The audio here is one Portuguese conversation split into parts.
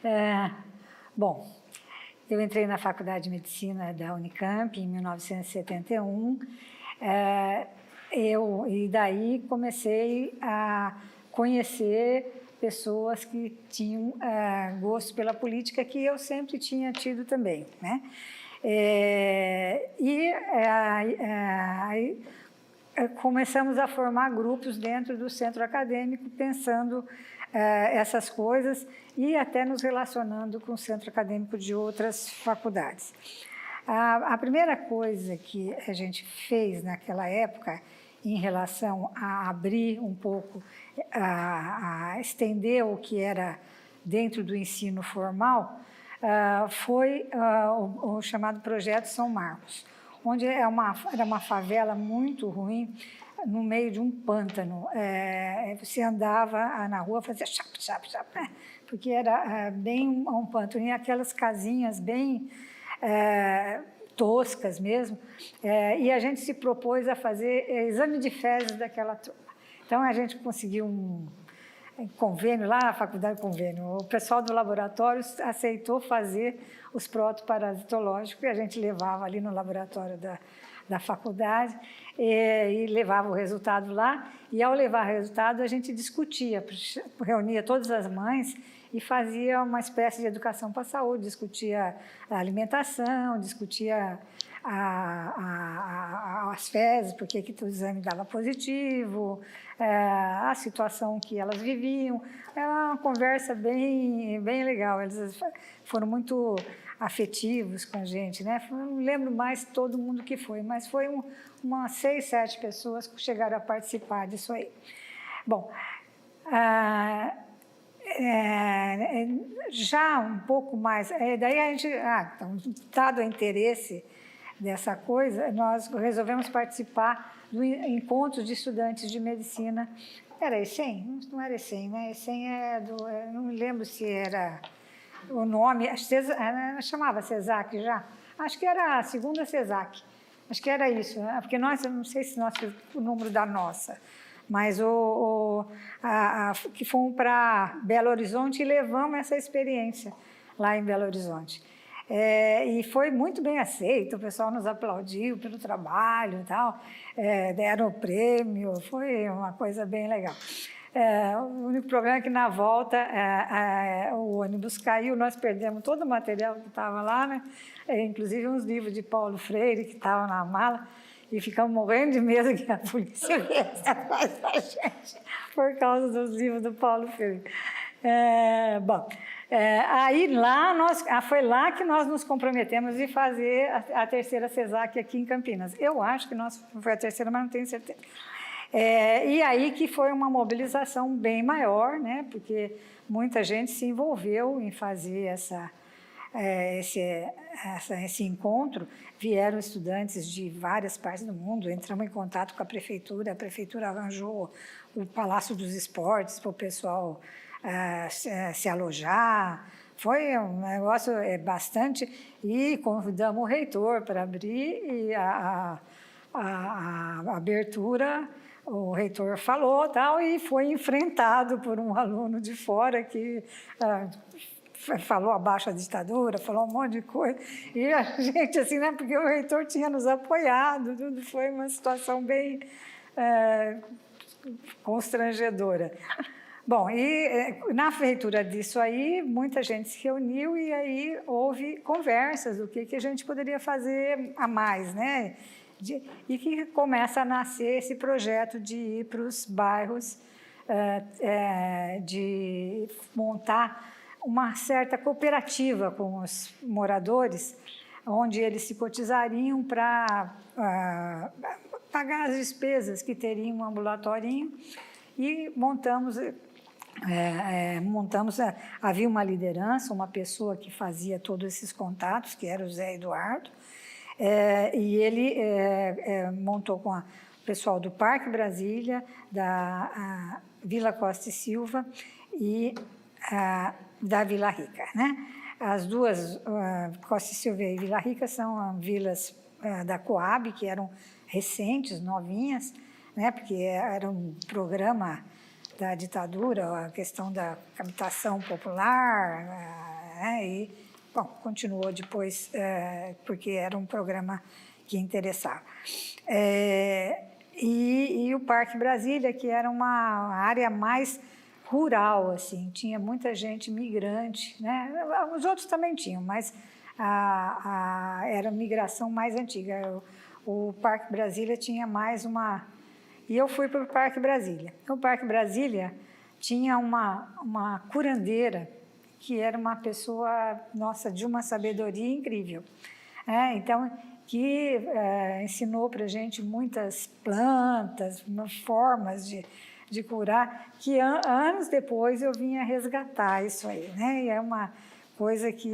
É, bom, eu entrei na Faculdade de Medicina da Unicamp em 1971, e daí comecei a conhecer pessoas que tinham gosto pela política, que eu sempre tinha tido também, né? Aí começamos a formar grupos dentro do centro acadêmico, pensando essas coisas e até nos relacionando com o centro acadêmico de outras faculdades. A primeira coisa que a gente fez naquela época, em relação a abrir um pouco, a estender o que era dentro do ensino formal, foi o chamado Projeto São Marcos, onde era uma favela muito ruim, no meio de um pântano. Você andava na rua, fazia chap, chap, chap, né? Porque era bem um pântano, e aquelas casinhas bem toscas mesmo, e a gente se propôs a fazer exame de fezes daquela turma. Então, a gente conseguiu um convênio lá na faculdade, o pessoal do laboratório aceitou fazer os protoparasitológicos, que a gente levava ali no laboratório da faculdade e levava o resultado lá, e ao levar o resultado a gente discutia, reunia todas as mães e fazia uma espécie de educação para a saúde, discutia a alimentação, discutia as fezes, porque que o exame dava positivo, a situação que elas viviam. Era uma conversa bem legal, eles foram muito afetivos com a gente, né? Eu não lembro mais todo mundo que foi, mas foi umas 6, 7 pessoas que chegaram a participar disso aí. Bom, já um pouco mais, daí a gente, então, dado o interesse dessa coisa, nós resolvemos participar do encontro de estudantes de medicina. Era ESSEM? Não era ESSEM, né? ESSEM não me lembro se era o nome, chamava CESAC já, acho que era a segunda CESAC, acho que era isso, né? Porque nós, eu não sei se o número da nossa, mas que fomos para Belo Horizonte e levamos essa experiência lá em Belo Horizonte. E foi muito bem aceito, o pessoal nos aplaudiu pelo trabalho e tal, deram o prêmio, foi uma coisa bem legal. O único problema é que na volta o ônibus caiu, nós perdemos todo o material que estava lá, né? Inclusive uns livros de Paulo Freire que estavam na mala, e ficamos morrendo de medo que a polícia viesse atrás da gente por causa dos livros do Paulo Freire. Aí foi lá que nós nos comprometemos de fazer a terceira CESAC aqui em Campinas. Eu acho que foi a terceira, mas não tenho certeza. E aí que foi uma mobilização bem maior, né? Porque muita gente se envolveu em fazer esse encontro. Vieram estudantes de várias partes do mundo, entramos em contato com a prefeitura arranjou o Palácio dos Esportes para o pessoal se alojar. Foi um negócio bastante, e convidamos o reitor para abrir, e a abertura, o reitor falou tal, e foi enfrentado por um aluno de fora que falou abaixo a ditadura, falou um monte de coisa, e a gente assim, né, porque o reitor tinha nos apoiado, tudo foi uma situação bem constrangedora. Bom, e na feitura disso aí, muita gente se reuniu, e aí houve conversas do que a gente poderia fazer a mais, né? E que começa a nascer esse projeto de ir para os bairros, de montar uma certa cooperativa com os moradores, onde eles se cotizariam para pagar as despesas que teriam um ambulatorinho, e montamos, havia uma liderança, uma pessoa que fazia todos esses contatos, que era o Zé Eduardo, e ele montou com o pessoal do Parque Brasília, da Vila Costa e Silva e da Vila Rica, né? As duas, Costa e Silva e Vila Rica, são vilas da Coab, que eram recentes, novinhas, né? Porque era um programa da ditadura, a questão da habitação popular, e, bom, continuou depois, porque era um programa que interessava. E o Parque Brasília, que era uma área mais rural, assim, tinha muita gente migrante, né? Os outros também tinham, mas era a migração mais antiga. O Parque Brasília tinha mais uma... E eu fui para o Parque Brasília. O Parque Brasília tinha uma curandeira que era uma pessoa, nossa, de uma sabedoria incrível. Então, que ensinou para a gente muitas plantas, formas de curar, que anos depois eu vim a resgatar isso aí, né? E é uma coisa que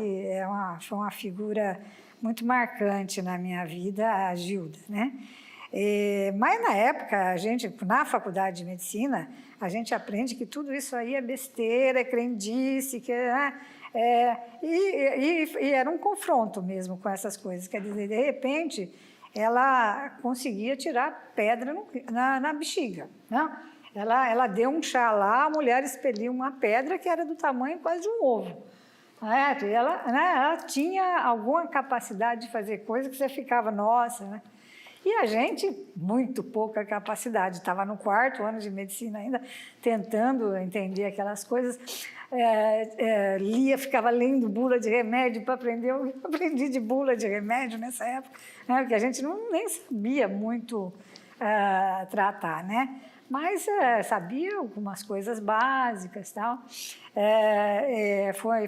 foi uma figura muito marcante na minha vida, a Gilda, né? Mas na época, a gente, na faculdade de medicina, a gente aprende que tudo isso aí é besteira, é crendice, e era um confronto mesmo com essas coisas. Quer dizer, de repente, ela conseguia tirar pedra na bexiga, né? Ela deu um chá lá, a mulher expeliu uma pedra que era do tamanho quase de um ovo. E ela tinha alguma capacidade de fazer coisa que você ficava, nossa, né? E a gente, muito pouca capacidade, estava no 4º ano de medicina ainda, tentando entender aquelas coisas, ficava lendo bula de remédio para aprender. Eu aprendi de bula de remédio nessa época, né, porque a gente nem sabia muito tratar, né? Mas sabia algumas coisas básicas, tal.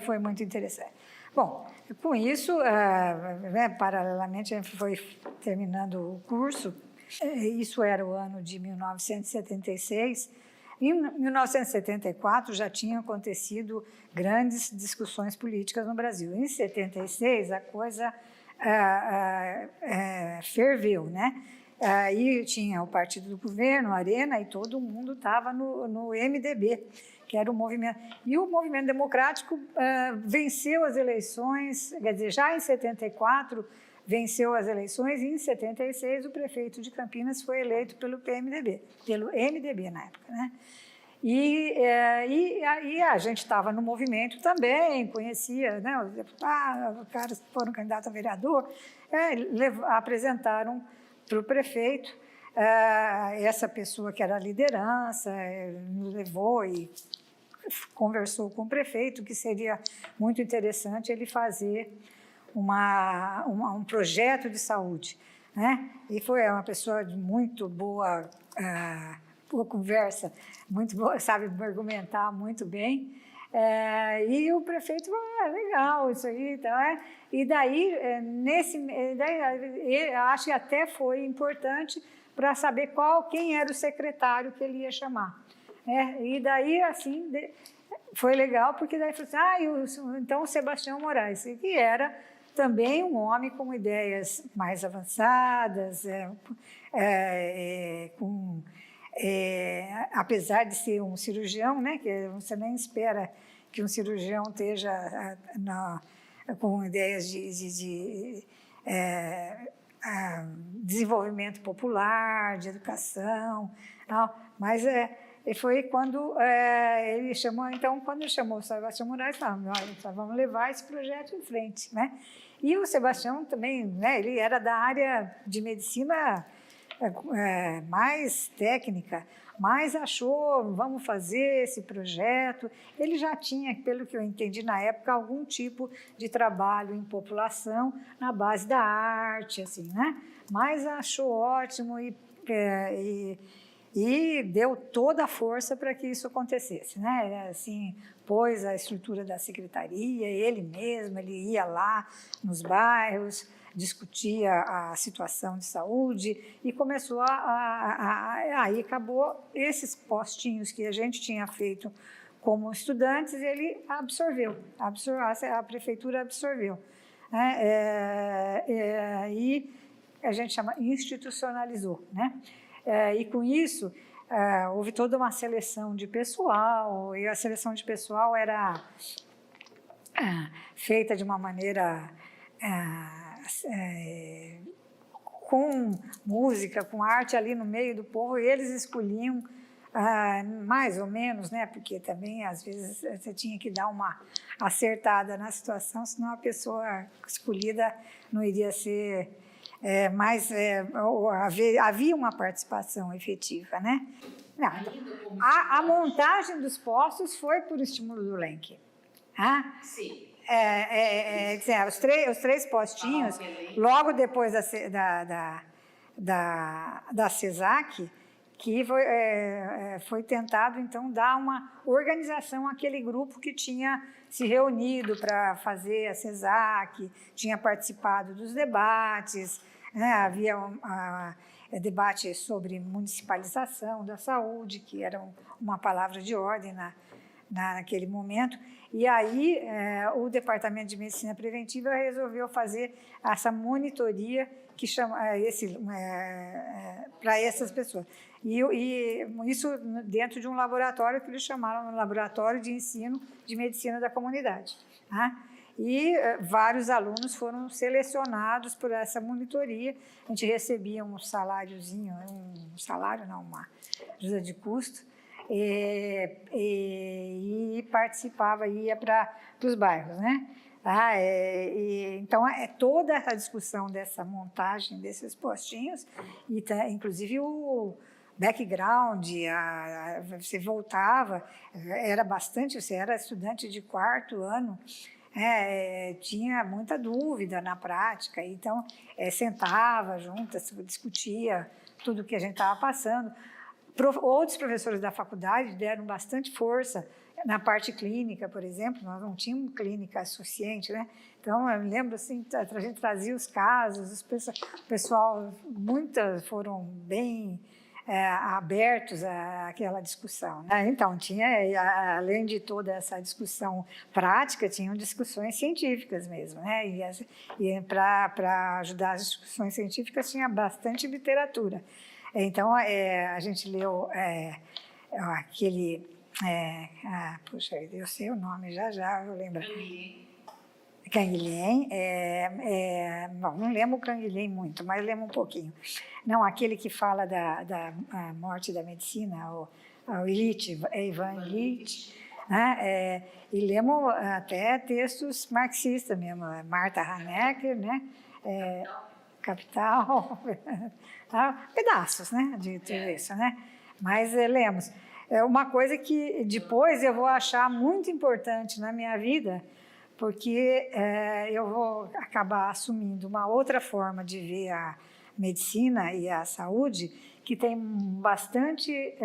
Foi muito interessante. Bom, com isso, paralelamente, a gente foi terminando o curso. Isso era o ano de 1976. Em 1974, já tinham acontecido grandes discussões políticas no Brasil. Em 76, a coisa ferveu, né? Aí tinha o partido do governo, a Arena, e todo mundo estava no MDB, que era o movimento. E o movimento democrático venceu as eleições, quer dizer, já em 74 venceu as eleições, e em 76 o prefeito de Campinas foi eleito pelo PMDB, pelo MDB na época, né? E a gente estava no movimento também, conhecia, né, os deputados, os caras que foram candidatos a vereador, apresentaram para o prefeito, essa pessoa que era a liderança, nos levou e conversou com o prefeito que seria muito interessante ele fazer um projeto de saúde, né? E foi uma pessoa de muito boa conversa, muito boa, sabe argumentar muito bem. E o prefeito falou, legal, isso aí, então, e daí, acho que até foi importante para saber quem era o secretário que ele ia chamar. E daí, assim, foi legal, porque daí falou assim, então o Sebastião Moraes, que era também um homem com ideias mais avançadas, apesar de ser um cirurgião, né, que você nem espera que um cirurgião esteja com ideias de desenvolvimento popular, de educação, tal. Mas foi quando ele chamou, então, quando ele chamou o Sebastião Moraes, falou, olha, vamos levar esse projeto em frente, né? E o Sebastião também, né, ele era da área de medicina mais técnica, mas achou, vamos fazer esse projeto. Ele já tinha, pelo que eu entendi na época, algum tipo de trabalho em população na base da arte, assim, né? Mas achou ótimo e deu toda a força para que isso acontecesse, né? Assim, pôs a estrutura da secretaria, ele mesmo, ele ia lá nos bairros, discutia a situação de saúde e começou aí acabou esses postinhos que a gente tinha feito como estudantes, ele absorveu, a prefeitura absorveu, né? E a gente institucionalizou, né? E com isso houve toda uma seleção de pessoal, e a seleção de pessoal era feita de uma maneira com música, com arte ali no meio do povo, e eles escolhiam mais ou menos, né? Porque também, às vezes, você tinha que dar uma acertada na situação, senão a pessoa escolhida não iria ser havia uma participação efetiva, né? Não, a montagem dos postos foi por estímulo do Lenk. Sim. Os três postinhos, logo depois da CESAC, que foi tentado, então, dar uma organização àquele grupo que tinha se reunido para fazer a CESAC, tinha participado dos debates, né? Havia debate sobre municipalização da saúde, que era uma palavra de ordem naquele momento. E aí o Departamento de Medicina Preventiva resolveu fazer essa monitoria que para essas pessoas. E isso dentro de um laboratório que eles chamaram de Laboratório de Ensino de Medicina da Comunidade. E vários alunos foram selecionados por essa monitoria. A gente recebia um saláriozinho, uma ajuda de custo, e participava, ia para os bairros, né? Então, toda a discussão dessa montagem desses postinhos, e inclusive o background, você voltava, você era estudante de 4º ano, tinha muita dúvida na prática, então sentava juntas, discutia tudo o que a gente estava passando. Outros professores da faculdade deram bastante força na parte clínica, por exemplo, nós não tínhamos clínica suficiente, né? Então, eu me lembro, assim, a gente trazia os casos, o pessoal, muitas foram bem abertos àquela discussão, né? Então, além de toda essa discussão prática, tinham discussões científicas mesmo, né? E para ajudar as discussões científicas tinha bastante literatura. Então, a gente leu aquele... puxa, eu sei o nome, já eu lembro. Canguilhem. Bom, não lembro o Canguilhem muito, mas lembro um pouquinho. Não, aquele que fala da morte da medicina, o Illich, Ivan Illich, né? E lemos até textos marxistas mesmo, Martha Hanecker, né? Capital, pedaços, né, de tudo isso, né? Mas lemos. Uma coisa que depois eu vou achar muito importante na minha vida, porque eu vou acabar assumindo uma outra forma de ver a medicina e a saúde, que tem bastante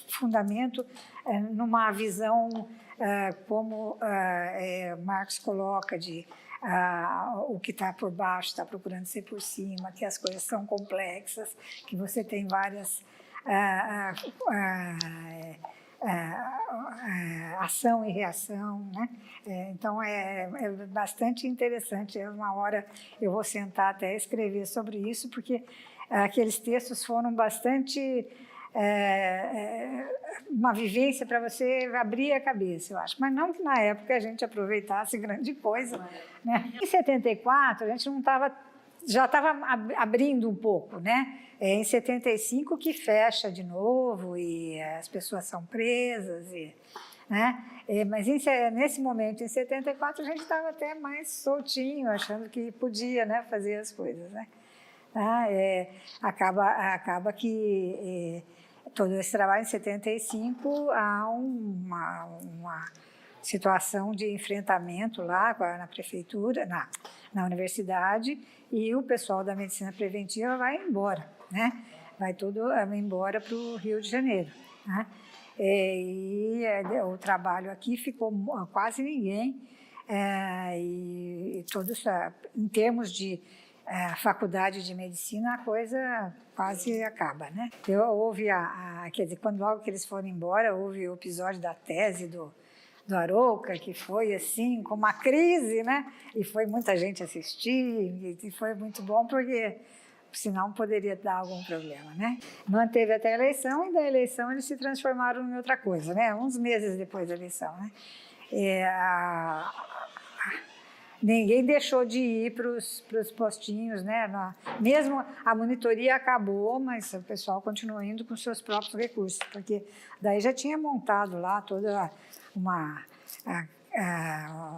fundamento numa visão, como Marx coloca, de o que está por baixo está procurando ser por cima, que as coisas são complexas, que você tem várias ação e reação, né? Então, é bastante interessante. Uma hora eu vou sentar até escrever sobre isso, porque aqueles textos foram bastante... uma vivência para você abrir a cabeça, eu acho. Mas não que na época a gente aproveitasse grande coisa, né? Em 74, a gente não estava... Já estava abrindo um pouco, né? Em 75 que fecha de novo e as pessoas são presas, né? Mas nesse momento, em 74, a gente estava até mais soltinho, achando que podia, né, fazer as coisas, né? Acaba que todo esse trabalho, em 75, há uma situação de enfrentamento lá na prefeitura, na universidade, e o pessoal da medicina preventiva vai embora, né? Vai tudo embora para o Rio de Janeiro, né? E o trabalho aqui ficou quase ninguém, e todo isso, em termos de faculdade de medicina, a coisa quase acaba, né? Quer dizer, logo que eles foram embora, houve o episódio da tese do Arouca, que foi assim, com uma crise, né? E foi muita gente assistir, e foi muito bom, porque senão poderia dar algum problema, né? Manteve até a eleição, e da eleição eles se transformaram em outra coisa, né? Uns meses depois da eleição, né? ninguém deixou de ir para os postinhos, né? Mesmo a monitoria acabou, mas o pessoal continuou indo com seus próprios recursos, porque daí já tinha montado lá toda um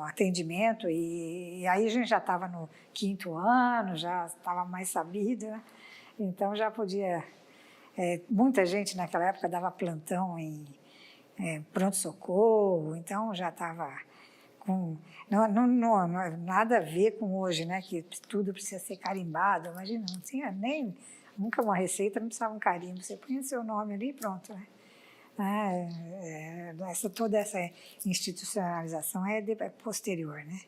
atendimento, e aí a gente já estava no 5º ano, já estava mais sabido, né? Então já podia... muita gente naquela época dava plantão em pronto-socorro, então já estava com... Não, nada a ver com hoje, né? Que tudo precisa ser carimbado. Imagina, não tinha nem... Nunca uma receita, não precisava um carimbo. Você punha seu nome ali e pronto, né? Toda essa institucionalização é posterior, né?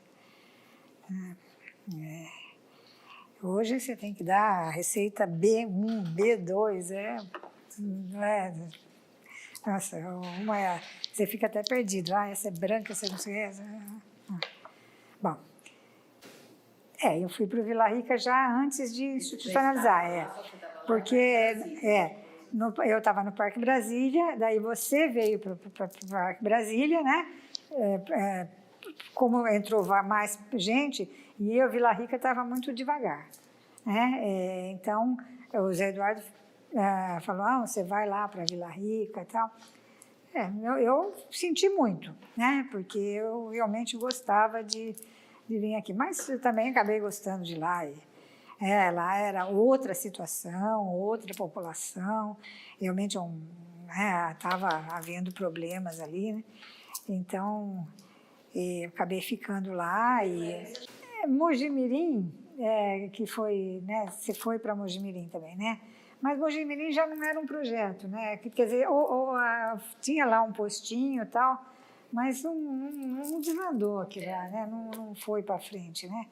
Hoje você tem que dar a receita B1, B2, nossa, você fica até perdido. Essa é branca, essa não sei. Bom, eu fui para o Vila Rica já antes de institucionalizar, porque eu estava no Parque Brasília, daí você veio para o Parque Brasília, né? Como entrou mais gente, e eu, Vila Rica, estava muito devagar, né? Então, o Zé Eduardo falou, você vai lá para Vila Rica e tal. Eu senti muito, né? Porque eu realmente gostava de vir aqui, mas eu também acabei gostando de lá. Lá era outra situação, outra população, realmente estava havendo problemas ali, né? Então, eu acabei ficando lá. Mojimirim, que foi, né? Você foi para Mojimirim também, né? Mas Mojimirim já não era um projeto, né? Quer dizer, tinha lá um postinho e tal, mas não desandou aquilo lá, né? Não foi para frente, né?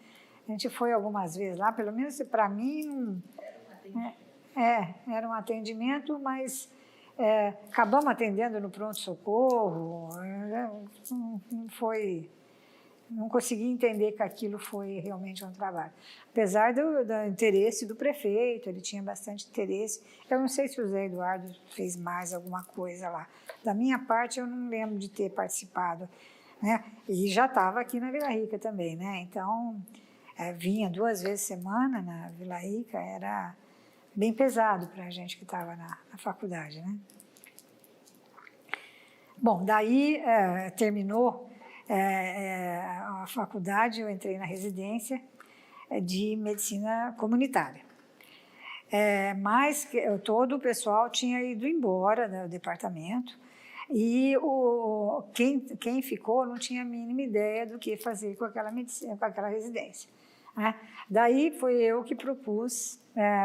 A gente foi algumas vezes lá, pelo menos para mim, era um atendimento, mas acabamos atendendo no pronto-socorro, não consegui entender que aquilo foi realmente um trabalho. Apesar do interesse do prefeito, ele tinha bastante interesse. Eu não sei se o Zé Eduardo fez mais alguma coisa lá. Da minha parte, eu não lembro de ter participado, né? E já estava aqui na Vila Rica também, né? Então, vinha 2 vezes semana na Vila Rica, era bem pesado para a gente que estava na faculdade, né? Bom, daí terminou a faculdade, eu entrei na residência de medicina comunitária. Mas todo o pessoal tinha ido embora do departamento e quem ficou não tinha a mínima ideia do que fazer com aquela medicina, com aquela residência, né? Daí foi eu que propus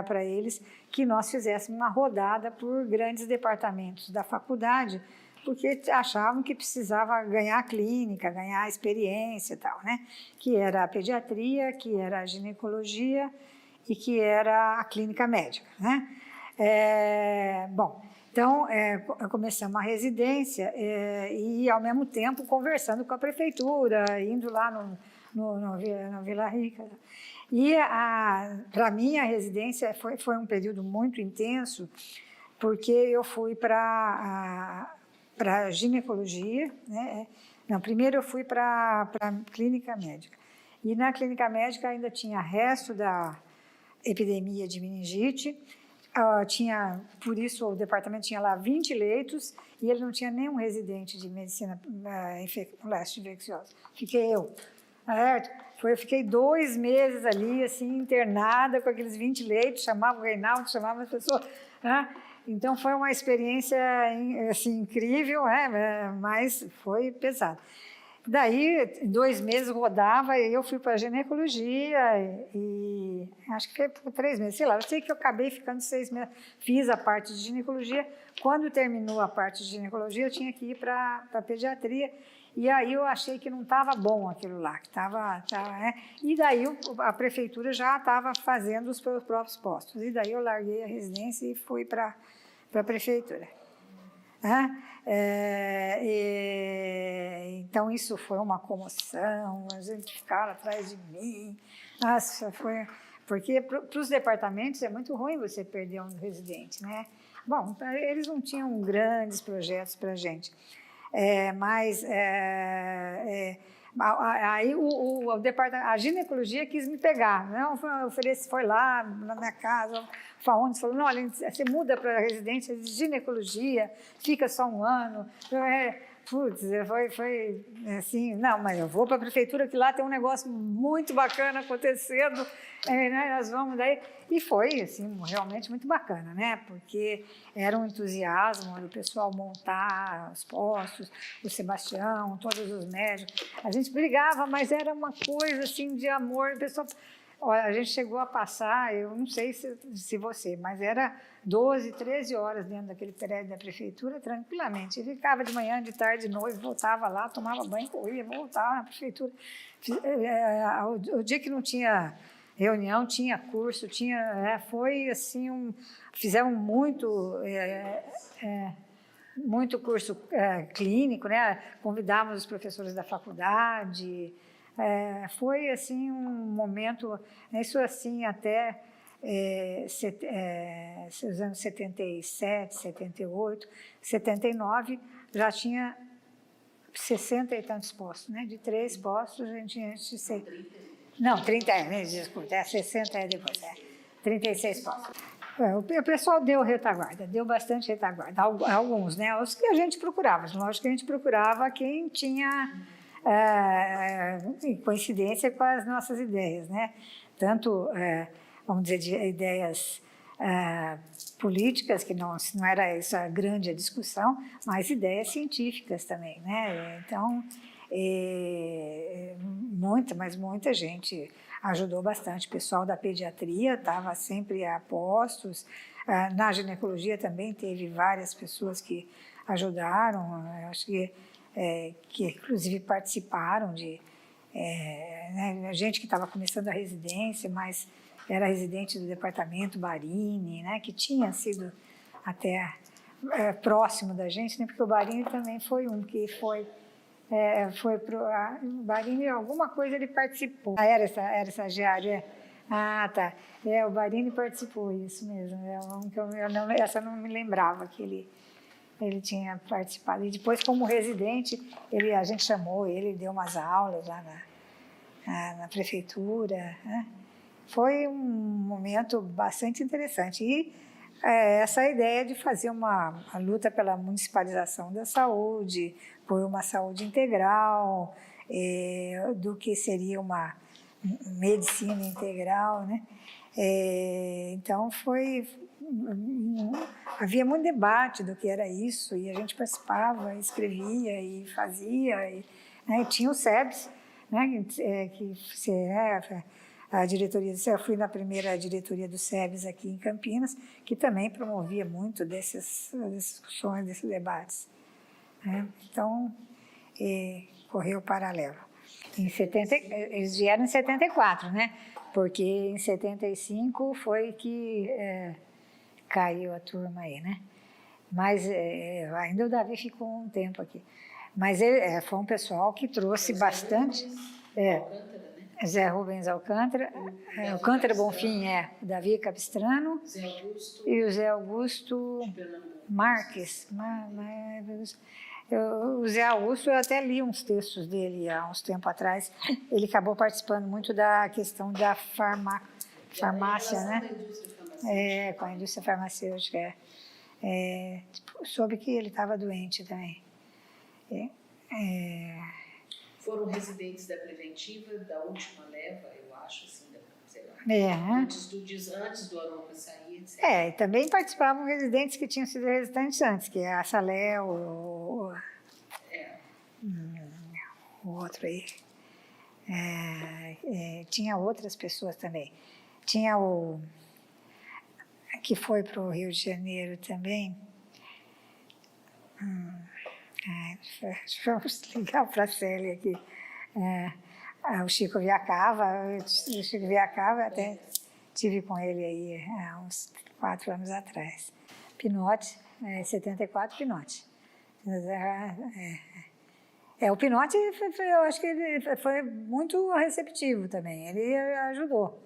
para eles que nós fizéssemos uma rodada por grandes departamentos da faculdade, porque achavam que precisava ganhar clínica, ganhar experiência e tal, né? Que era a pediatria, que era a ginecologia e que era a clínica médica, né? Bom, então, começamos a residência e, ao mesmo tempo, conversando com a prefeitura, indo lá no Vila Rica. E, para mim, a residência foi um período muito intenso, porque eu fui para ginecologia, né? Não, primeiro eu fui para a clínica médica. E na clínica médica ainda tinha resto da epidemia de meningite, por isso o departamento tinha lá 20 leitos e ele não tinha nenhum residente de medicina infecciosa. Fiquei eu. Eu fiquei 2 meses ali, assim, internada com aqueles 20 leitos, chamava o Reinaldo, chamava as pessoas, né? Então, foi uma experiência assim, incrível, mas foi pesado. Daí, 2 meses rodava, e eu fui para a ginecologia, e acho que foi por 3 meses, sei lá, eu sei que eu acabei ficando 6 meses, fiz a parte de ginecologia. Quando terminou a parte de ginecologia, eu tinha que ir para a pediatria, e aí eu achei que não estava bom aquilo lá, e daí a prefeitura já estava fazendo os seus próprios postos, e daí eu larguei a residência e fui para a prefeitura. Então, isso foi uma comoção, a gente ficava atrás de mim. Nossa, porque para os departamentos é muito ruim você perder um residente, né? Bom, eles não tinham grandes projetos para a gente, mas Aí o departamento, a ginecologia quis me pegar. Não, foi lá na minha casa, o Faundes falou, não, olha, você muda para a residência de ginecologia, fica só um ano. Putz, foi assim, não, mas eu vou para a prefeitura que lá tem um negócio muito bacana acontecendo, nós vamos daí. E foi, assim, realmente muito bacana, né? Porque era um entusiasmo do pessoal montar os postos, o Sebastião, todos os médicos. A gente brigava, mas era uma coisa, assim, de amor. O pessoal... Olha, a gente chegou a passar, eu não sei se você, mas era 12, 13 horas dentro daquele prédio da prefeitura, tranquilamente. Eu ficava de manhã, de tarde, de noite, voltava lá, tomava banho, corria, voltava na prefeitura. O dia que não tinha reunião, tinha curso, foi assim, fizemos muito curso clínico, né? Convidávamos os professores da faculdade. Foi assim um momento, isso assim até os anos 77, 78, 79, já tinha 60 e tantos postos, né? De 3 postos a gente tinha... Não, 30 desculpa, 60 depois, 36 postos. O pessoal deu retaguarda, deu bastante retaguarda, alguns, né? Os que a gente procurava, lógico que a gente procurava quem tinha... em coincidência com as nossas ideias, né? Tanto, vamos dizer, de ideias políticas, que não era essa grande a discussão, mas ideias científicas também, né? Então, muita gente ajudou bastante. O pessoal da pediatria estava sempre a postos, na ginecologia também teve várias pessoas que ajudaram, eu acho que inclusive participaram gente que estava começando a residência, mas era residente do departamento Barini, né, que tinha sido até próximo da gente, né, porque o Barini também foi um que foi para o Barini, alguma coisa ele participou. Era estagiário, Ah, tá. O Barini participou, isso mesmo. Essa eu não me lembrava que ele tinha participado. E depois, como residente, a gente chamou ele, deu umas aulas lá na prefeitura, né? Foi um momento bastante interessante. E essa ideia de fazer uma luta pela municipalização da saúde, por uma saúde integral, do que seria uma medicina integral, né? Então, havia muito debate do que era isso, e a gente participava, escrevia e fazia, né? E tinha o SEBS, né? A diretoria, eu fui na primeira diretoria do SEBS aqui em Campinas, que também promovia muito dessas discussões, desses debates, né? Então, correu paralelo. Eles vieram em 74, né? Porque em 75 foi que caiu a turma aí, né? Mas ainda o Davi ficou um tempo aqui. Mas foi um pessoal que trouxe bastante... Zé Rubens Alcântara, Alcântara Bonfim o Davi Capistrano, e o Zé Augusto Marques. O Zé Augusto, eu até li uns textos dele há uns tempos atrás. Ele acabou participando muito da questão da farmácia, né? Com a indústria farmacêutica. Soube que ele estava doente também. Foram residentes da preventiva, da última leva, eu acho, assim, sei lá, antes do Arouca sair, etc. E também participavam residentes que tinham sido residentes antes, que é a Saléu, o outro aí. Tinha outras pessoas também. Tinha o que foi para o Rio de Janeiro também. Vamos ligar para a Célia aqui. O Chico Viacava, até tive com ele aí há uns 4 anos atrás. Pinote, 74, Pinote. O Pinote, eu acho que ele foi muito receptivo também, ele ajudou.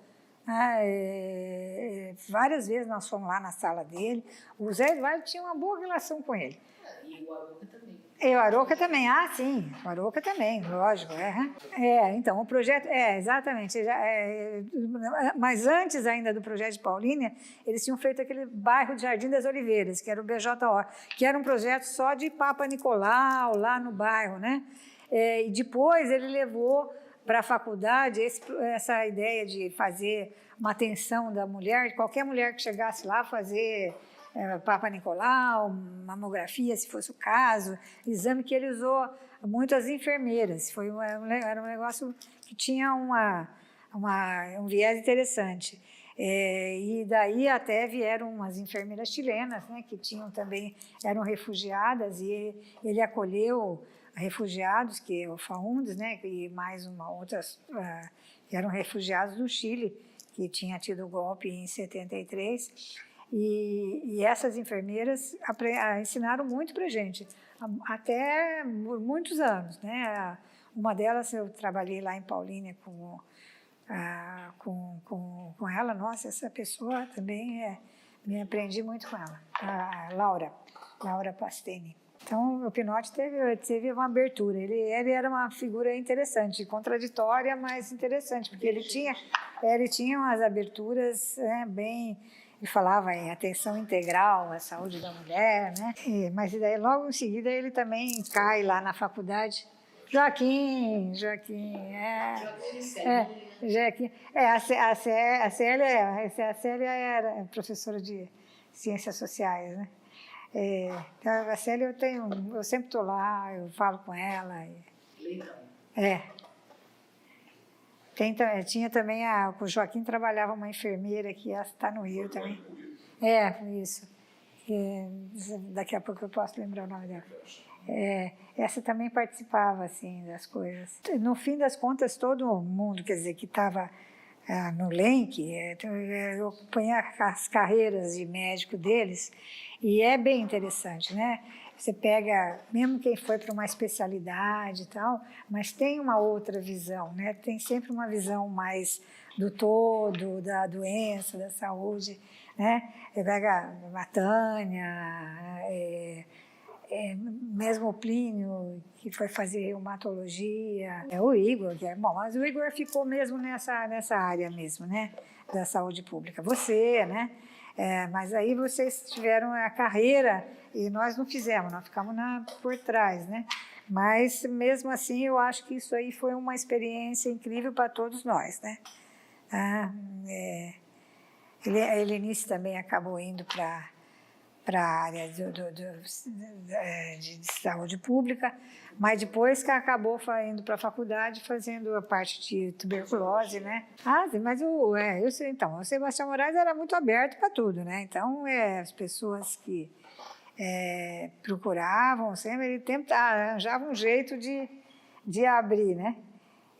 Várias vezes nós fomos lá na sala dele, o Zé Eduardo tinha uma boa relação com ele. E o Arouca também. E o Arouca também, sim, o Arouca também, lógico. Então, o projeto, exatamente, mas antes ainda do projeto de Paulínia, eles tinham feito aquele bairro de Jardim das Oliveiras, que era o BJO, que era um projeto só de Papa Nicolau, lá no bairro, né? E depois ele levou para a faculdade essa ideia de fazer uma atenção da mulher, qualquer mulher que chegasse lá fazer Papa Nicolau, mamografia, se fosse o caso, exame que ele usou muito as enfermeiras. Era um negócio que tinha um viés interessante. E daí até vieram umas enfermeiras chilenas, né, que eram refugiadas, e ele acolheu refugiados, que é o Faundes, né, e mais outras que eram refugiados do Chile, que tinha tido o golpe em 73. E essas enfermeiras ensinaram muito para a gente, até muitos anos, né? Uma delas eu trabalhei lá em Paulínia com ela. Nossa, essa pessoa também me aprendi muito com ela, a Laura Pastene. Então, o Pinotti teve uma abertura. Ele era uma figura interessante, contraditória, mas interessante, porque ele tinha umas aberturas bem... Ele falava em atenção integral à saúde da mulher, né? Mas daí, logo em seguida, ele também cai lá na faculdade. Joaquim. A Célia era professora de ciências sociais, né? Então, a Célia eu sempre estou lá, eu falo com ela. Tinha também, o Joaquim trabalhava uma enfermeira que está no Rio também. Isso. Daqui a pouco eu posso lembrar o nome dela. Essa também participava, assim, das coisas. No fim das contas, todo mundo, quer dizer, que estava no LENC, eu acompanhei as carreiras de médico deles, e é bem interessante, né? Você pega, mesmo quem foi para uma especialidade e tal, mas tem uma outra visão, né? Tem sempre uma visão mais do todo, da doença, da saúde, né? Você pega a Tânia, mesmo o Plínio, que foi fazer reumatologia, o Igor, mas o Igor ficou mesmo nessa área mesmo, né? Da saúde pública. Você, né? Mas aí vocês tiveram a carreira e nós não fizemos, nós ficamos por trás, né? Mas, mesmo assim, eu acho que isso aí foi uma experiência incrível para todos nós, né? A Helenice também acabou indo para a área de saúde pública, mas depois que acabou indo para a faculdade fazendo a parte de tuberculose, né? Mas o Sebastião Moraes era muito aberto para tudo, né? Então, as pessoas que procuravam sempre, ele arranjava um jeito de abrir, né?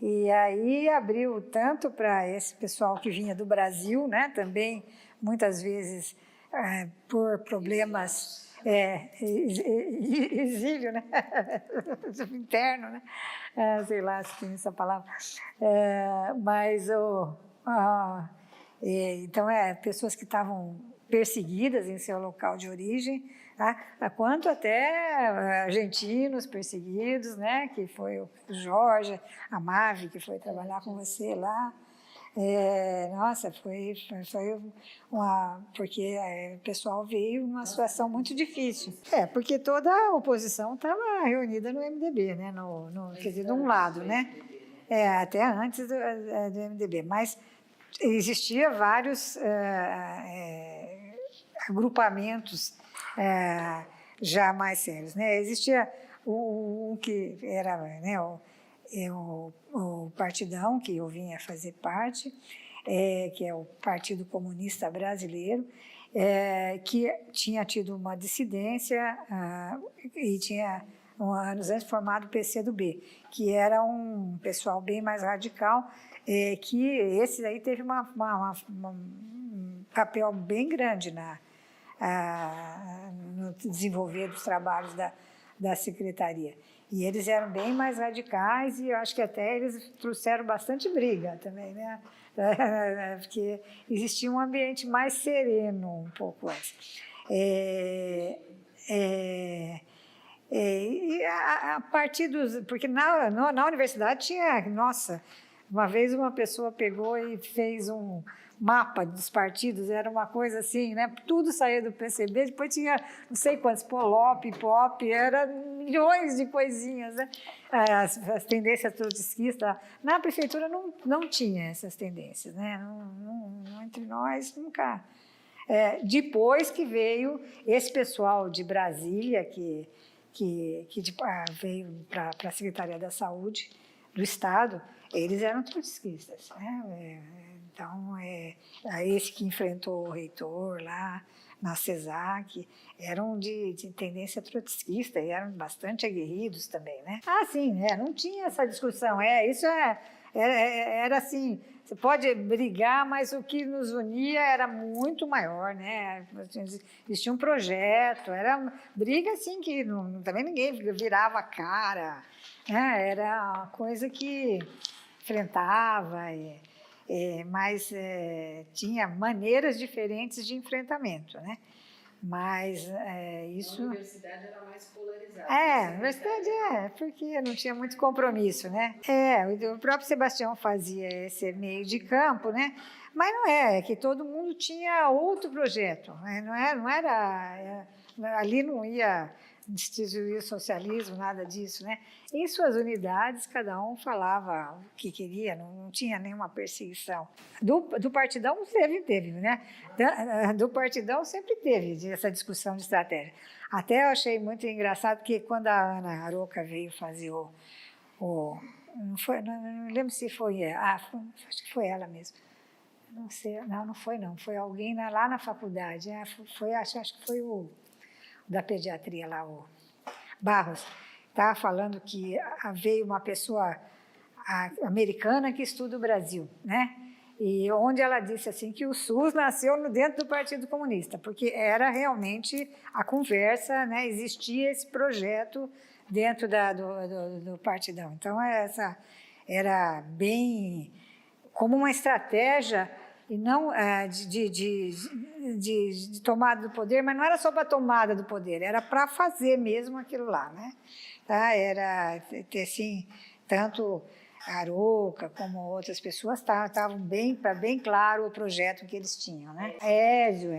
E aí abriu tanto para esse pessoal que vinha do Brasil, né? Também, muitas vezes, por problemas exílio, né? Interno, né? Sei lá se tem essa palavra. Então, pessoas que estavam perseguidas em seu local de origem, tá? Quanto até argentinos perseguidos, né? Que foi o Jorge, a Mavi, que foi trabalhar com você lá. Nossa, foi porque o pessoal veio numa situação muito difícil. Porque toda a oposição estava reunida no MDB, né? Quer dizer, de um lado, né? Até antes do MDB. Mas existia vários agrupamentos já mais sérios, né? Existia um que era, né, o Partidão, que eu vinha fazer parte, que é o Partido Comunista Brasileiro, que tinha tido uma dissidência e tinha, anos antes, formado o PCdoB, que era um pessoal bem mais radical, que esse aí teve um papel bem grande no desenvolver dos trabalhos da secretaria. E eles eram bem mais radicais e eu acho que até eles trouxeram bastante briga também, né? Porque existia um ambiente mais sereno um pouco antes. E a partir dos... Porque na universidade tinha... Nossa, uma vez uma pessoa pegou e fez um mapa dos partidos, era uma coisa assim, né? Tudo saía do PCB, depois tinha não sei quantos, POLOP, POP, era milhões de coisinhas, né? As tendências trotskistas. Na prefeitura não tinha essas tendências, né? Entre nós, nunca... depois que veio esse pessoal de Brasília, que veio para a Secretaria da Saúde do Estado, eles eram trotskistas, né? Então, esse que enfrentou o reitor lá na CESAC, eram de tendência trotskista e eram bastante aguerridos também, né? Sim, não tinha essa discussão, isso era assim, você pode brigar, mas o que nos unia era muito maior, né? Existia um projeto, era briga assim que também ninguém virava a cara, né? Era uma coisa que enfrentava, mas tinha maneiras diferentes de enfrentamento, né? Mas isso... A universidade era mais polarizada. A universidade porque não tinha muito compromisso, né? O próprio Sebastião fazia esse meio de campo, né? Mas não é que todo mundo tinha outro projeto, né? Não era ali não ia destituir o socialismo, nada disso, né? Em suas unidades, cada um falava o que queria, não tinha nenhuma perseguição. Do Partidão teve, né? Do Partidão sempre teve essa discussão de estratégia. Até eu achei muito engraçado, porque quando a Ana Aroca veio fazer não lembro se foi ela, acho que foi ela mesmo. Não sei, não foi não, foi alguém lá na faculdade, acho que foi o da pediatria lá, o Barros, estava falando que veio uma pessoa americana que estuda o Brasil, né? E onde ela disse assim que o SUS nasceu dentro do Partido Comunista, porque era realmente a conversa, né? Existia esse projeto dentro do Partidão. Então, essa era bem como uma estratégia e não de tomada do poder, mas não era só para tomada do poder, era para fazer mesmo aquilo lá, né? Era ter, assim, tanto a Aroca como outras pessoas estavam bem claro o projeto que eles tinham, né? O Ézio,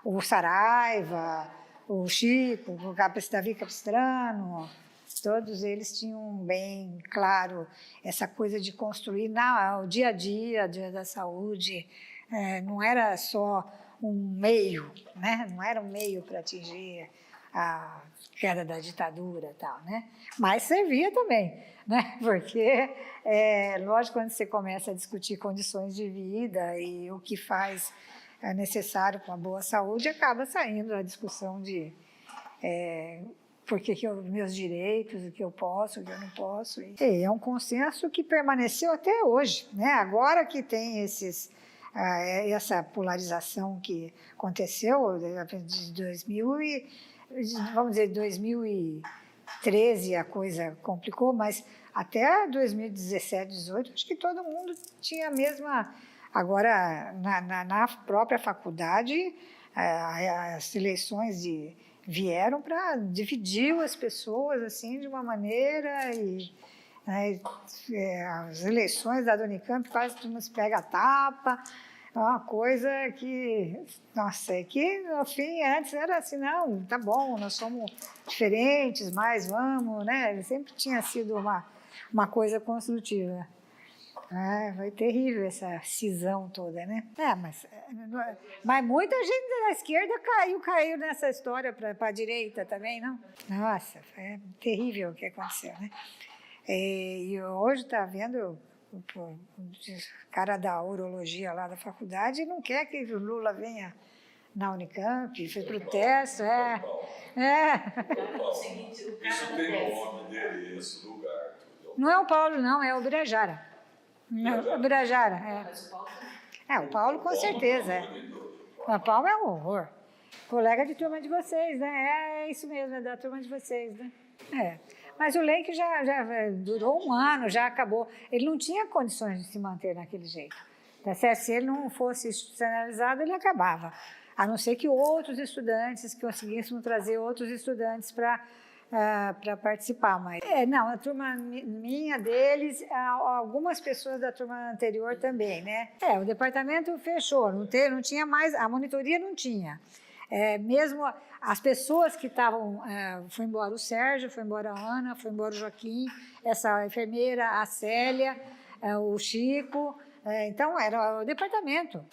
o Saraiva, o Chico, o Davi Capistrano, todos eles tinham bem claro essa coisa de construir o dia a dia da saúde. Não era só um meio, né? Não era um meio para atingir a queda da ditadura e tal, né? Mas servia também, né? Porque, lógico, quando você começa a discutir condições de vida e o que faz necessário para uma boa saúde, acaba saindo a discussão de porque meus direitos, o que eu posso, o que eu não posso. É um consenso que permaneceu até hoje, né? Agora que tem essa polarização que aconteceu de 2013 a coisa complicou, mas até 2017, 2018, acho que todo mundo tinha a mesma... Agora, na própria faculdade, as eleições vieram para dividir as pessoas assim de uma maneira as eleições da Unicamp quase todo mundo se pega a tapa, é uma coisa que, nossa, que no fim antes era assim, não, tá bom, nós somos diferentes, mas vamos, né? Sempre tinha sido uma coisa construtiva. Foi terrível essa cisão toda, né? Mas muita gente da esquerda caiu nessa história para a direita também, não? Nossa, foi terrível o que aconteceu, né? E hoje está vendo o cara da urologia lá da faculdade não quer que o Lula venha na Unicamp, fez protesto, Isso tem o nome dele, esse lugar. Não é o Paulo, não, é o Birajara. O Birajara, o Paulo com certeza. O Paulo é um horror. Colega de turma de vocês, né? É isso mesmo, é da turma de vocês, né? Mas o Lenk já durou um ano, já acabou. Ele não tinha condições de se manter naquele jeito. Se ele não fosse institucionalizado, ele acabava. a não ser que outros estudantes, que conseguíssemos trazer outros estudantes para participar. Mas, não, a turma minha, deles, algumas pessoas da turma anterior também, né? O departamento fechou, não tinha mais, a monitoria não tinha. Mesmo as pessoas que estavam, foi embora o Sérgio, foi embora a Ana, foi embora o Joaquim, essa enfermeira, a Célia, o Chico, então era o departamento.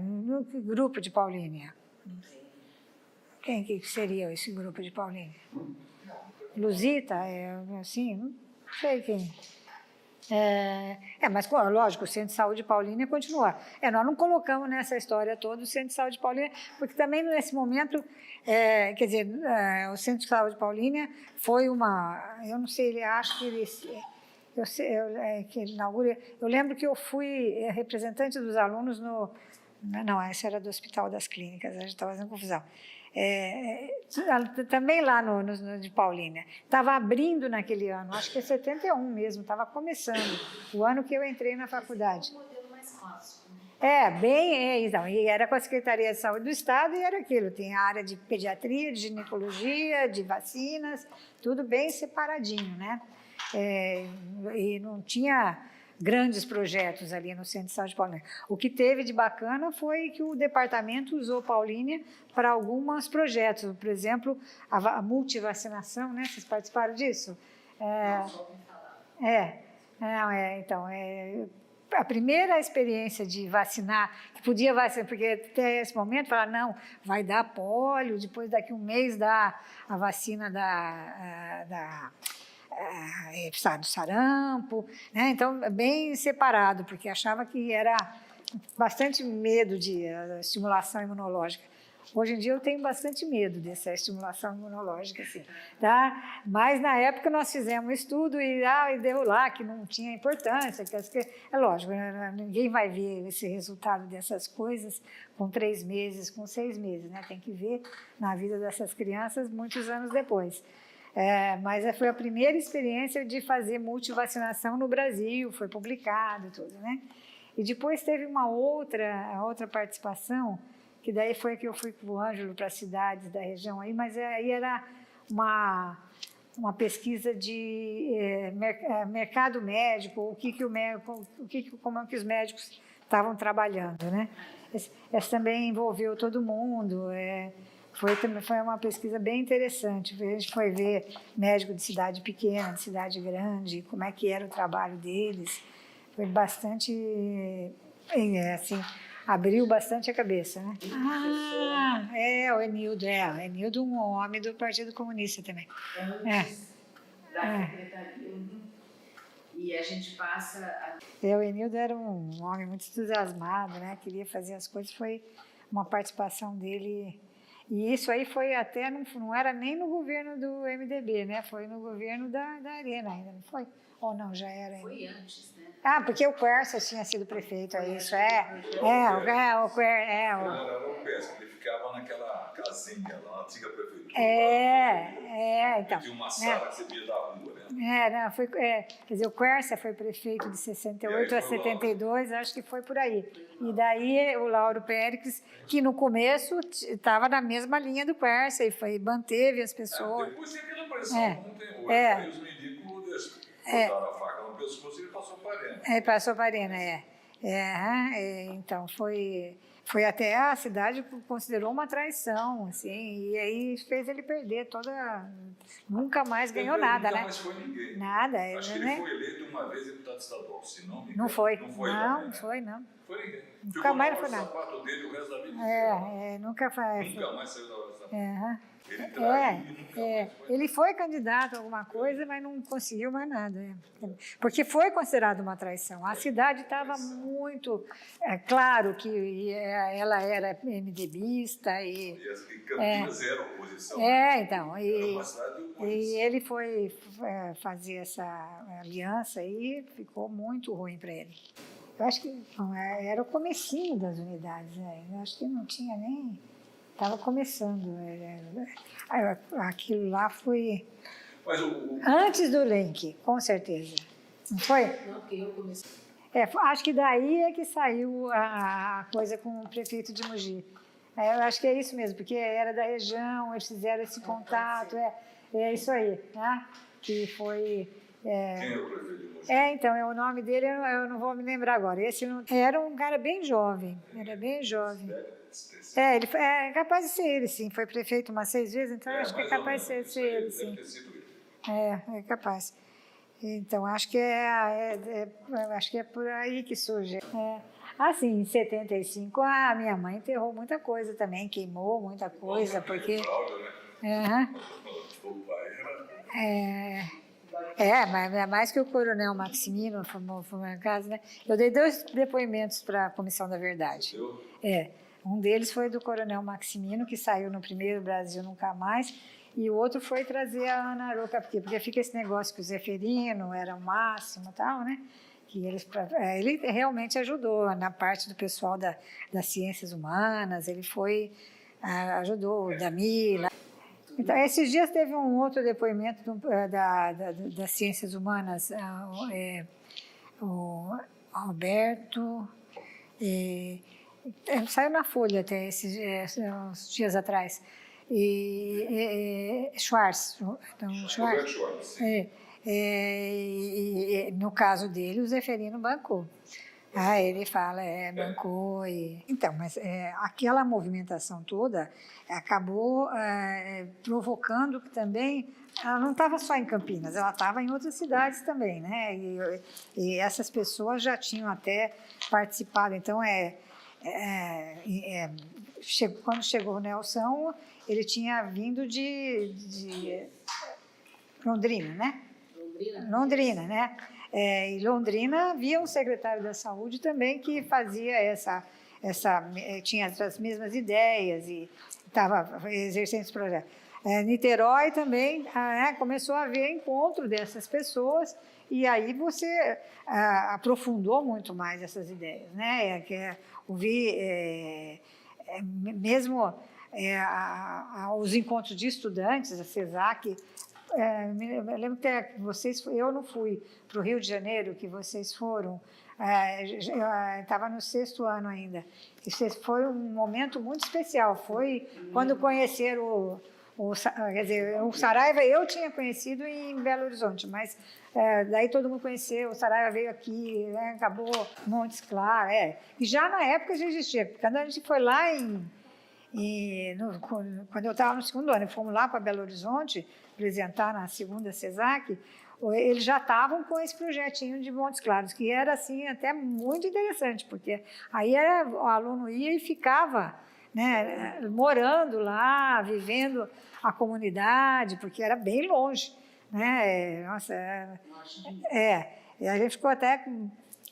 No grupo de Paulínia. Quem que seria esse grupo de Paulínia? Luzita, assim, não sei quem. Mas lógico, o Centro de Saúde Paulínia continua. Nós não colocamos nessa história toda o Centro de Saúde Paulínia, porque também nesse momento, quer dizer, o Centro de Saúde Paulínia foi eu não sei, ele acho que ele... que ele inaugura. Eu lembro que eu fui representante dos alunos não, esse era do Hospital das Clínicas, a gente estava fazendo confusão. Também lá no de Paulínia. Estava abrindo naquele ano, acho que 71 mesmo, estava começando, o ano que eu entrei na faculdade. Um modelo mais clássico. Então, e era com a Secretaria de Saúde do Estado e era aquilo, tem a área de pediatria, de ginecologia, de vacinas, tudo bem separadinho, né? E não tinha grandes projetos ali no Centro de Saúde Paulínia. O que teve de bacana foi que o departamento usou Paulínia para alguns projetos, por exemplo, a multivacinação, né? Vocês participaram disso? Então, a primeira experiência de vacinar, que podia vacinar, porque até esse momento falaram, não, vai dar pólio, depois daqui um mês dá a vacina do sarampo, né? Então, bem separado, porque achava que era bastante medo de estimulação imunológica. Hoje em dia eu tenho bastante medo dessa estimulação imunológica, assim, tá? Mas na época nós fizemos um estudo e deu lá que não tinha importância, é lógico, ninguém vai ver esse resultado dessas coisas com 3 meses, com 6 meses, né? Tem que ver na vida dessas crianças muitos anos depois. Mas foi a primeira experiência de fazer multivacinação no Brasil, foi publicado tudo, né? E depois teve uma outra participação, que daí foi que eu fui com o Ângelo para as cidades da região aí, mas aí era uma pesquisa de mercado médico, como é que os médicos estavam trabalhando, né? Essa também envolveu todo mundo. Foi uma pesquisa bem interessante. A gente foi ver médico de cidade pequena, de cidade grande, como é que era o trabalho deles. Foi bastante, assim, abriu bastante a cabeça, né? O Enildo, o Enildo, um homem do Partido Comunista também. Antes da secretaria. E a gente passa... O Enildo era um homem muito entusiasmado, né? Queria fazer as coisas, foi uma participação dele... E isso aí foi até, não era nem no governo do MDB, né? Foi no governo da Arena ainda, não foi? Ou não, já era ainda? Foi antes, né? Porque o Quercia tinha sido prefeito, é isso, Não era o Quercia, ele ficava naquela casinha lá, na antiga prefeitura. Então. Tinha uma sala que você via da rua, né? Quer dizer, o Quercia foi prefeito de 68 a 72, acho que foi por aí. E daí o Lauro Pérez, que no começo estava na mesma linha do Quercia e manteve as pessoas. Depois tinha aquela pressão, aí os médicos botaram a faca no pescoço e ele passou para a Arena. Passou para a Arena, então foi até a cidade considerou uma traição, assim, e aí fez ele perder nunca mais ganhou nada, né? Nunca mais foi ninguém. Nada. Acho que ele foi eleito uma vez deputado estadual, se não me engano. Não foi. Não Foi ninguém. Nunca mais foi nada. O sapato dele o resto da vida. Nunca foi. Nunca mais saiu da hora do sapato. Ele traiu. Ele foi candidato a alguma coisa, mas não conseguiu mais nada. Porque foi considerado uma traição. A cidade estava muito... claro que ela era MDBista e... Campinas era oposição. Então. Era uma cidade de oposição. E ele foi fazer essa aliança e ficou muito ruim para ele. Eu acho que era o comecinho das unidades, né? Eu acho que não tinha nem... Estava começando. Aquilo lá foi... Mas antes do Lenk, com certeza. Não foi? Não, porque eu comecei... Acho que daí é que saiu a coisa com o prefeito de Mogi. Eu acho que é isso mesmo, porque era da região, eles fizeram esse contato, é isso aí, né? Que foi... Quem é o prefeito de Mogi? Então, o nome dele eu não vou me lembrar agora. Esse não, era um cara bem jovem, era bem jovem. Ele é capaz de ser ele, sim. Foi prefeito umas 6 vezes, então acho que é capaz de ser ele, sim. É capaz. Então, acho que acho que é por aí que surge. Assim, em 75, a minha mãe enterrou muita coisa também, queimou muita coisa, porque... mas mais que o coronel Maximino formou a casa, né? Eu dei 2 depoimentos para a Comissão da Verdade. Um deles foi do coronel Maximino, que saiu no primeiro Brasil Nunca Mais, e o outro foi trazer a Ana Aroca, porque fica esse negócio que o Zeferino era o máximo e tal, né? Que ele realmente ajudou na parte do pessoal das ciências humanas, ele ajudou o Damila. Então, esses dias teve um outro depoimento das ciências humanas, o Roberto, saiu na Folha até uns dias atrás, Schwartz. Então, Schwartz. No caso dele, o Zeferino bancou. Ele fala, bancou. Então, mas aquela movimentação toda acabou provocando que também, ela não estava só em Campinas, ela estava em outras cidades também, né? E essas pessoas já tinham até participado. Então, quando chegou o Nelson, ele tinha vindo de Londrina, né? Londrina, né? Em Londrina havia um secretário da Saúde também que fazia tinha as mesmas ideias e estava exercendo esse projeto. Niterói também começou a haver encontro dessas pessoas e aí você aprofundou muito mais essas ideias, né? Ouvir mesmo os encontros de estudantes, a CESAC. Eu lembro que eu não fui para o Rio de Janeiro, que vocês foram, eu estava no 6º ano ainda. Foi um momento muito especial, foi quando conheceram quer dizer, o Saraiva eu tinha conhecido em Belo Horizonte, mas daí todo mundo conheceu, o Saraiva veio aqui, acabou Montes Claros, e já na época já existia, quando a gente foi lá quando eu estava no 2º ano, fomos lá para Belo Horizonte apresentar na 2ª CESAC, eles já estavam com esse projetinho de Montes Claros, que era assim até muito interessante, porque aí o aluno ia e ficava, né, morando lá, vivendo a comunidade, porque era bem longe, né? Nossa, e a gente ficou até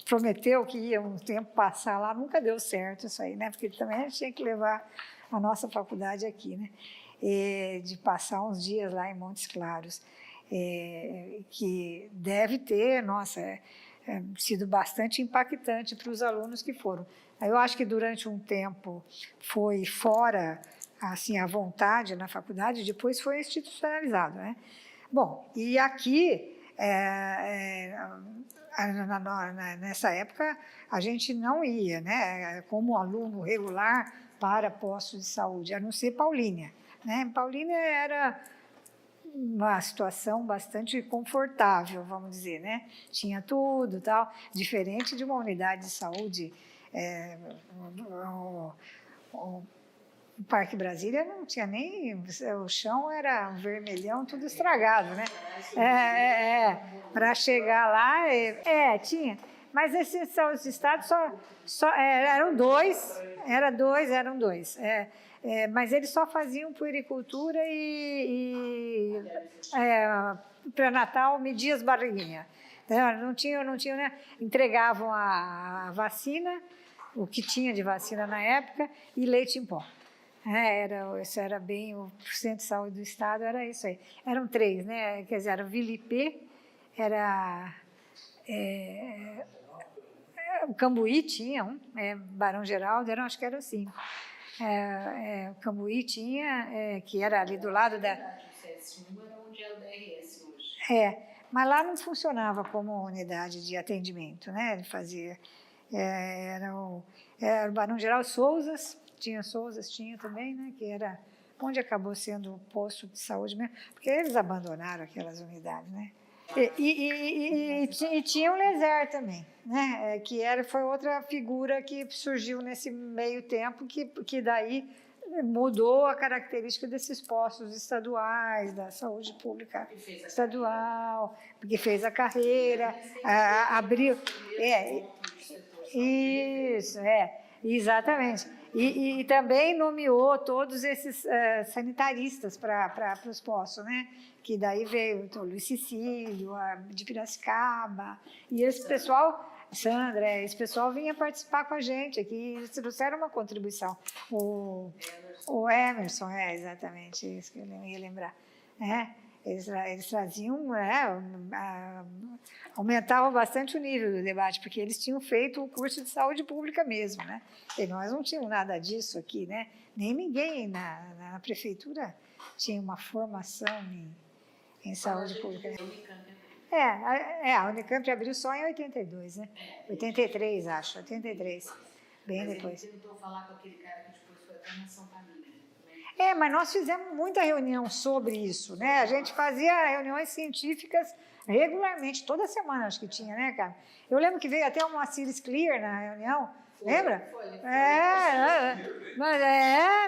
prometeu que ia um tempo passar lá, nunca deu certo isso aí, né? Porque também a gente tinha que levar a nossa faculdade aqui, né? De passar uns dias lá em Montes Claros, que deve ter, sido bastante impactante para os alunos que foram. Eu acho que durante um tempo foi fora, assim, à vontade na faculdade, depois foi institucionalizado, né? Bom, e aqui, nessa época, a gente não ia, né, como aluno regular para postos de saúde, a não ser Paulínia, né? Paulínia era uma situação bastante confortável, vamos dizer, né? Tinha tudo, tal, diferente de uma unidade de saúde. O Parque Brasília não tinha nem... O chão era vermelhão, tudo estragado, né? Para chegar lá... tinha. Mas esses saúde de estado eram dois. Mas eles só faziam puericultura e pré-natal, mediam as barriguinhas. Não tinham, né? Entregavam a vacina, o que tinha de vacina na época, e leite em pó. Isso era bem, o Centro de Saúde do Estado era isso aí. Eram 3, né? Quer dizer, era o Vilipê, era... o Cambuí tinha um, Barão Geraldo, acho que eram 5. O Cambuí tinha, que era ali do lado da... O CS1 era onde é o DRS hoje. Mas lá não funcionava como unidade de atendimento, né? Ele fazia... Era o Barão Geraldo Souzas, tinha Souzas, tinha também, né, que era onde acabou sendo o posto de saúde mesmo, porque eles abandonaram aquelas unidades, né? E tinha o Leser também, né? Foi outra figura que surgiu nesse meio tempo, que daí mudou a característica desses postos estaduais, da saúde pública estadual, porque fez a carreira, abriu... Exatamente. E também nomeou todos esses sanitaristas para os postos, né? Que daí veio o Luiz Cecílio, de Piracicaba, e esse pessoal, Sandra, esse pessoal vinha participar com a gente aqui, eles trouxeram uma contribuição. O Emerson, exatamente isso que eu ia lembrar. Eles traziam, aumentavam bastante o nível do debate, porque eles tinham feito o curso de saúde pública mesmo, né? E nós não tínhamos nada disso aqui, né? Nem ninguém na prefeitura tinha uma formação em saúde pública. A Unicamp abriu só em 82, né? 83, acho, 83, bem depois. Ele tentou falar com aquele cara que depois foi até na São Camilo. Mas nós fizemos muita reunião sobre isso, né? A gente fazia reuniões científicas regularmente, toda semana acho que tinha, né, cara? Eu lembro que veio até o Moacir Clear na reunião, lembra?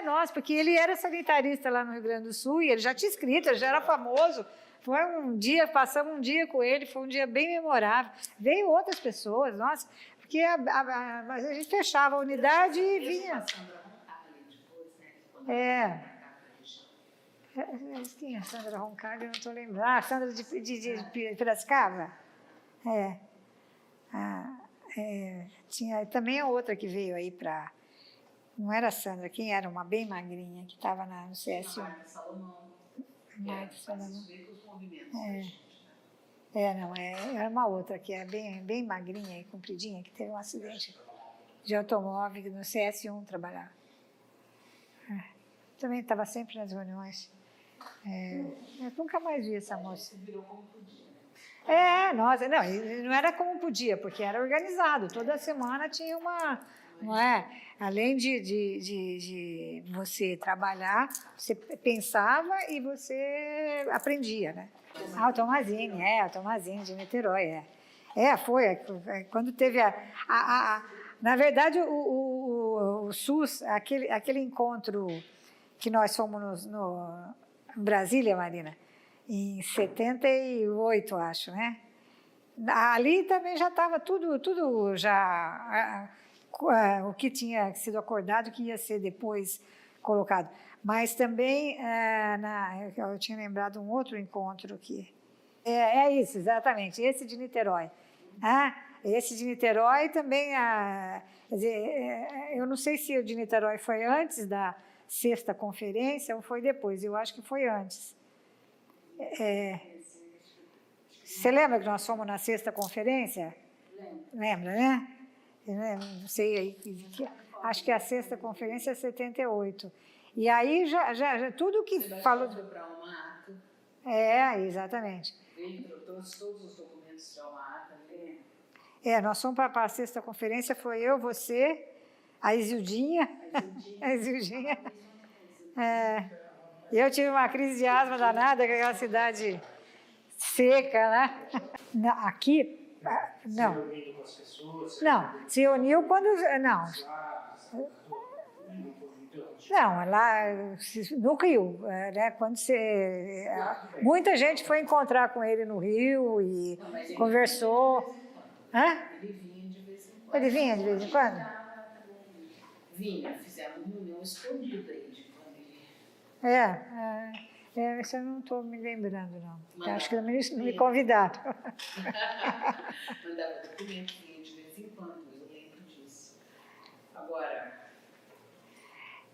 Nossa, porque ele era sanitarista lá no Rio Grande do Sul e ele já tinha escrito, ele já era famoso. Foi um dia, passamos um dia com ele, foi um dia bem memorável. Veio outras pessoas, nossa, porque a gente fechava a unidade e vinha. Tinha a Sandra Roncalho, eu não estou lembrando. A Sandra de Piracicaba? Tinha também a outra que veio aí para... Não era a Sandra, quem era? Uma bem magrinha, que estava no CS1. Marta Salomão. Marta Salomão. Era uma outra que é bem magrinha e compridinha, que teve um acidente de automóvel no CS1 trabalhar. Também estava sempre nas reuniões. Eu nunca mais vi essa moça. Virou como podia. Nossa, não era como podia, porque era organizado. Toda semana tinha uma... Não é? Além de você trabalhar, você pensava e você aprendia, né? O Tomazini de Niterói, foi. Quando teve na verdade, o SUS, aquele encontro que nós fomos no Brasília, Marina, em 78, acho, né? Ali também já estava tudo já... o que tinha sido acordado, que ia ser depois colocado. Mas também, eu tinha lembrado um outro encontro que... isso, exatamente, esse de Niterói. Esse de Niterói também... quer dizer, eu não sei se o de Niterói foi antes da 6ª conferência ou foi depois, eu acho que foi antes. Você lembra que nós fomos na 6ª conferência? Lembra, né? Não sei aí, acho que a 6ª conferência é 78. E aí já tudo que falou. Para uma ata. Exatamente. Ele trouxe todos os documentos para uma ata, né? Nós fomos para a 6ª conferência, foi eu, você, a Isildinha. A Isildinha. Eu tive uma crise de asma danada, com aquela cidade seca, né? Aqui. Não. Não, se uniu quando... Não. Não, lá no Rio, né? Quando você... Muita gente foi encontrar com ele no Rio e conversou. Ele vinha de vez em quando. Ele vinha de vez em quando? Vinha, fizemos uma reunião escondida aí de quando ele... Isso eu não estou me lembrando, não. Acho que não me convidaram. Mandava documento, vinha de vez em quando, eu lembro disso. Agora...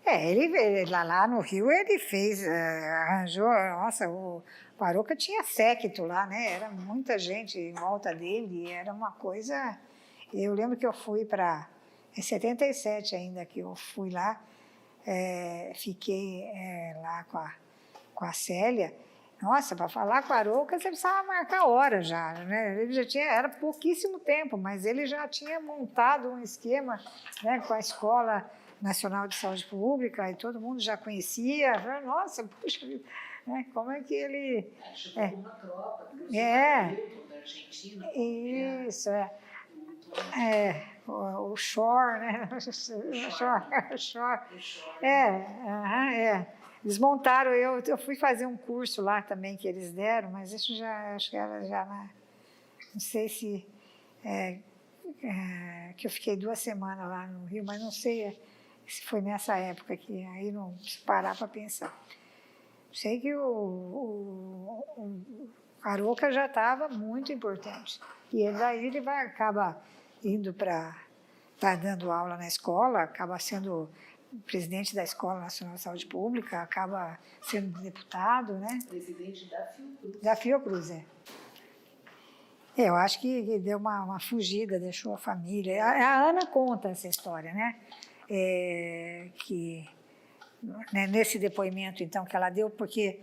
ele lá no Rio, ele fez, arranjou, nossa, o Arouca tinha séquito lá, né? Era muita gente em volta dele, era uma coisa... Eu lembro que eu fui para... Em 77 ainda que eu fui lá, fiquei lá com a Célia. Nossa, para falar com a Arouca, você precisava marcar hora já, né? Ele já tinha, era pouquíssimo tempo, mas ele já tinha montado um esquema, né, com a escola Nacional de Saúde Pública, e todo mundo já conhecia. Nossa, puxa, né, como é que ele... Chegou uma tropa, trouxe da Argentina. Isso, o Shore, né? O Shore. Eles montaram, eu fui fazer um curso lá também que eles deram, mas isso já, acho que era já não sei se... que eu fiquei 2 semanas lá no Rio, mas não sei se foi nessa época que aí não preciso parar para pensar. Sei que o Arouca já estava muito importante. E daí ele acaba indo para... Está dando aula na escola, acaba sendo presidente da Escola Nacional de Saúde Pública, acaba sendo deputado, né? Presidente da Fiocruz. Da Fiocruz, eu acho que deu uma fugida, deixou a família. A Ana conta essa história, né? Nesse depoimento, então, que ela deu, porque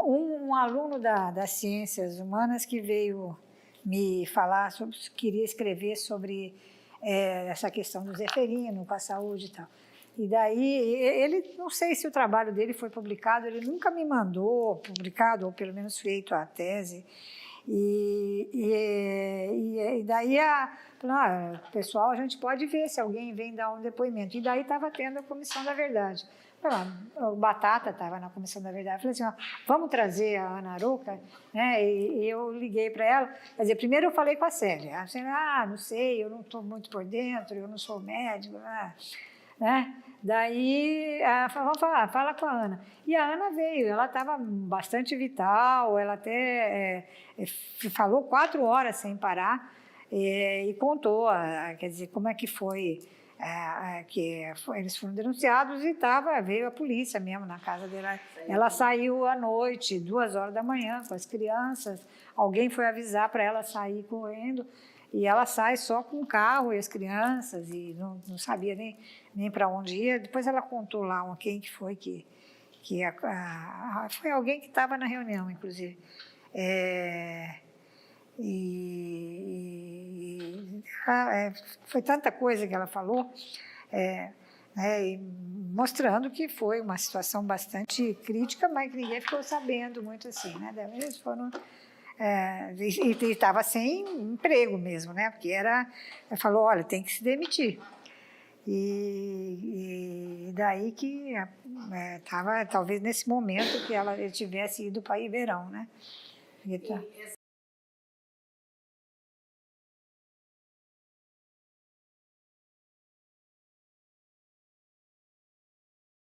um aluno das Ciências Humanas que veio me falar, queria escrever sobre essa questão do Zeferino, com a saúde e tal. E daí, ele, não sei se o trabalho dele foi publicado, ele nunca me mandou publicado, ou pelo menos feito a tese. E daí, pessoal, a gente pode ver se alguém vem dar um depoimento. E daí estava tendo a Comissão da Verdade. O Batata estava na Comissão da Verdade. Eu falei assim, vamos trazer a Ana Arouca? Né? E eu liguei para ela. Quer dizer, primeiro eu falei com a Célia. Ela disse, não sei, eu não estou muito por dentro, eu não sou médico. Né? Daí, ela falou, vamos fala com a Ana. E a Ana veio, ela estava bastante vital, ela até falou 4 horas sem parar e contou, quer dizer, como é que foi, eles foram denunciados e veio a polícia mesmo na casa dela. Ela saiu à noite, 2 horas da manhã, com as crianças, alguém foi avisar para ela sair correndo, e ela sai só com o carro e as crianças, e não sabia nem para onde ia. Depois ela contou lá quem que foi foi alguém que estava na reunião, inclusive. Foi tanta coisa que ela falou, mostrando que foi uma situação bastante crítica, mas que ninguém ficou sabendo muito assim, né? Eles foram... e estava sem emprego mesmo, né? Porque falou, olha, tem que se demitir. E daí que estava, talvez nesse momento que ele tivesse ido para Ribeirão, né?